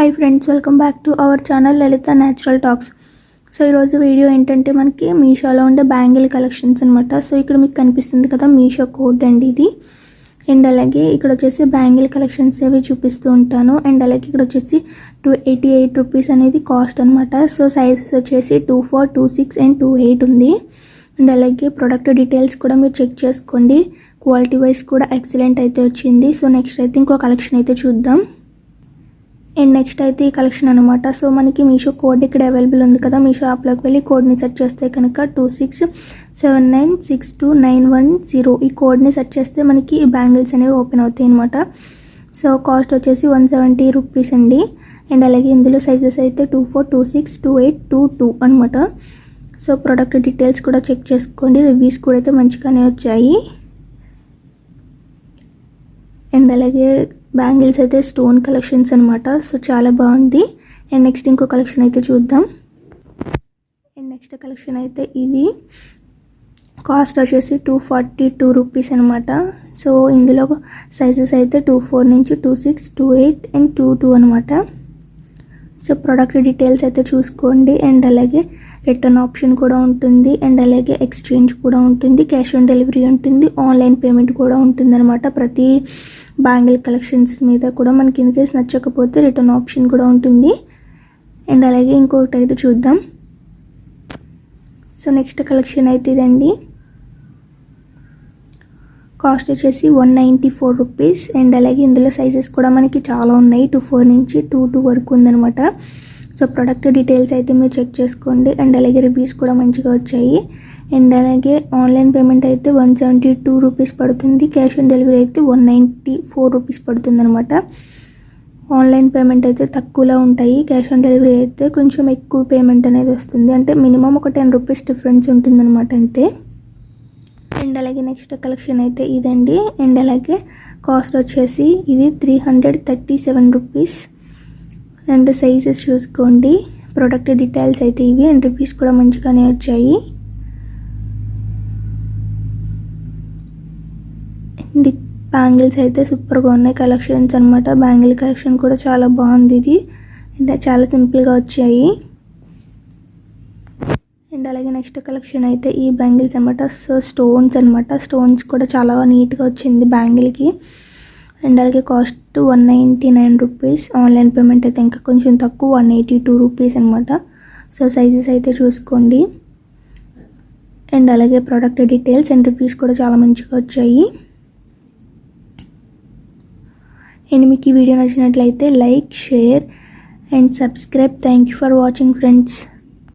Hi friends, welcome back to our channel Lalitha natural talks. So ఈరోజు video ఏంటంటే మనకి మీషోలో ఉండే బ్యాంగిల్ కలెక్షన్స్ అనమాట. సో ఇక్కడ మీకు కనిపిస్తుంది కదా మీషో కోడ్ అండి ఇది. అండ్ అలాగే ఇక్కడ వచ్చేసి బ్యాంగిల్ కలెక్షన్స్ అవి చూపిస్తూ ఉంటాను. అండ్ అలాగే ఇక్కడ వచ్చేసి 288 రూపీస్ అనేది కాస్ట్ అనమాట. సో సైజెస్ వచ్చేసి 24, 26 అండ్ 28 ఉంది. అండ్ అలాగే ప్రోడక్ట్ డీటెయిల్స్ కూడా మీరు చెక్ చేసుకోండి. క్వాలిటీ వైజ్ కూడా ఎక్సలెంట్ అయితే వచ్చింది. సో నెక్స్ట్ అయితే ఇంకో కలెక్షన్ అయితే చూద్దాం. అండ్ నెక్స్ట్ అయితే ఈ కలెక్షన్ అనమాట. సో మనకి మీషో కోడ్ ఇక్కడ అవైలబుల్ ఉంది కదా. మీషో యాప్లోకి వెళ్ళి కోడ్ని సెర్చ్ చేస్తే కనుక 2679629110 ఈ కోడ్ని సెర్చ్ చేస్తే మనకి ఈ బ్యాంగిల్స్ అనేవి ఓపెన్ అవుతాయి అనమాట. సో కాస్ట్ వచ్చేసి 170 రూపీస్ అండి. అండ్ అలాగే ఇందులో సైజెస్ అయితే 24, 26, 28, 22 అనమాట. సో ప్రోడక్ట్ డీటెయిల్స్ కూడా చెక్ చేసుకోండి. రివ్యూస్ కూడా అయితే మంచిగానే వచ్చాయి. అండ్ అలాగే బ్యాంగిల్స్ అయితే స్టోన్ కలెక్షన్స్ అనమాట. సో చాలా బాగుంది. అండ్ నెక్స్ట్ ఇంకో కలెక్షన్ అయితే చూద్దాం. అండ్ నెక్స్ట్ కలెక్షన్ అయితే ఇది కాస్ట్ వచ్చేసి 242 రూపీస్ అనమాట. సో ఇందులో సైజెస్ అయితే 24 నుంచి 26, 28 అండ్ 22 అనమాట. సో ప్రోడక్ట్ డీటెయిల్స్ అయితే చూసుకోండి. అండ్ అలాగే రిటర్న్ ఆప్షన్ కూడా ఉంటుంది. అండ్ అలాగే ఎక్స్చేంజ్ కూడా ఉంటుంది. క్యాష్ ఆన్ డెలివరీ ఉంటుంది. ఆన్లైన్ పేమెంట్ కూడా ఉంటుంది అనమాట. ప్రతి బ్యాంగిల్ కలెక్షన్స్ మీద కూడా మనకి ఇన్ కేస్ నచ్చకపోతే రిటర్న్ ఆప్షన్ కూడా ఉంటుంది. అండ్ అలాగే ఇంకొకటి అయితే చూద్దాం. సో నెక్స్ట్ కలెక్షన్ అయితే ఇదండి. కాస్ట్ వచ్చేసి 194 రూపీస్. అండ్ అలాగే ఇందులో సైజెస్ కూడా మనకి చాలా ఉన్నాయి. 24 నుంచి 22 వరకు ఉందనమాట. సో ప్రోడక్ట్ డీటెయిల్స్ అయితే మీరు చెక్ చేసుకోండి. అండ్ అలాగే రివ్యూస్ కూడా మంచిగా వచ్చాయి. అండ్ అలాగే ఆన్లైన్ పేమెంట్ అయితే 172 రూపీస్ పడుతుంది. క్యాష్ ఆన్ డెలివరీ అయితే 194 రూపీస్ పడుతుంది అనమాట. ఆన్లైన్ పేమెంట్ అయితే తక్కువలో ఉంటాయి. క్యాష్ ఆన్ డెలివరీ అయితే కొంచెం ఎక్కువ పేమెంట్ అనేది వస్తుంది. అంటే మినిమం ఒక 10 రూపీస్ డిఫరెన్స్ ఉంటుంది అనమాట అంతే. అండ్ అలాగే నెక్స్ట్ కలెక్షన్ అయితే ఇదండి. అండ్ అలాగే కాస్ట్ వచ్చేసి ఇది 337 రూపీస్. అండ్ సైజెస్ చూసుకోండి. ప్రోడక్ట్ డీటెయిల్స్ అయితే ఇవి. అండ్ రివ్యూస్ కూడా మంచిగానే వచ్చాయి. బ్యాంగిల్స్ అయితే సూపర్గా ఉన్నాయి కలెక్షన్స్ అనమాట. బ్యాంగిల్ కలెక్షన్ కూడా చాలా బాగుంది ఇది. అంటే చాలా సింపుల్గా వచ్చాయి. అండ్ అలాగే నెక్స్ట్ కలెక్షన్ అయితే ఈ బ్యాంగిల్స్ అనమాట. సో స్టోన్స్ అనమాట. స్టోన్స్ కూడా చాలా నీట్గా వచ్చింది బ్యాంగిల్కి. అండ్ అలాగే కాస్ట్ 199 రూపీస్. ఆన్లైన్ పేమెంట్ అయితే ఇంకా కొంచెం తక్కువ 182 రూపీస్ అనమాట. సో సైజెస్ అయితే చూసుకోండి. అండ్ అలాగే ప్రోడక్ట్ డీటెయిల్స్ అండ్ రివ్యూస్ కూడా చాలా మంచిగా వచ్చాయి. అండ్ మీకు ఈ వీడియో నచ్చినట్లయితే like, share and subscribe. Thank you for watching friends.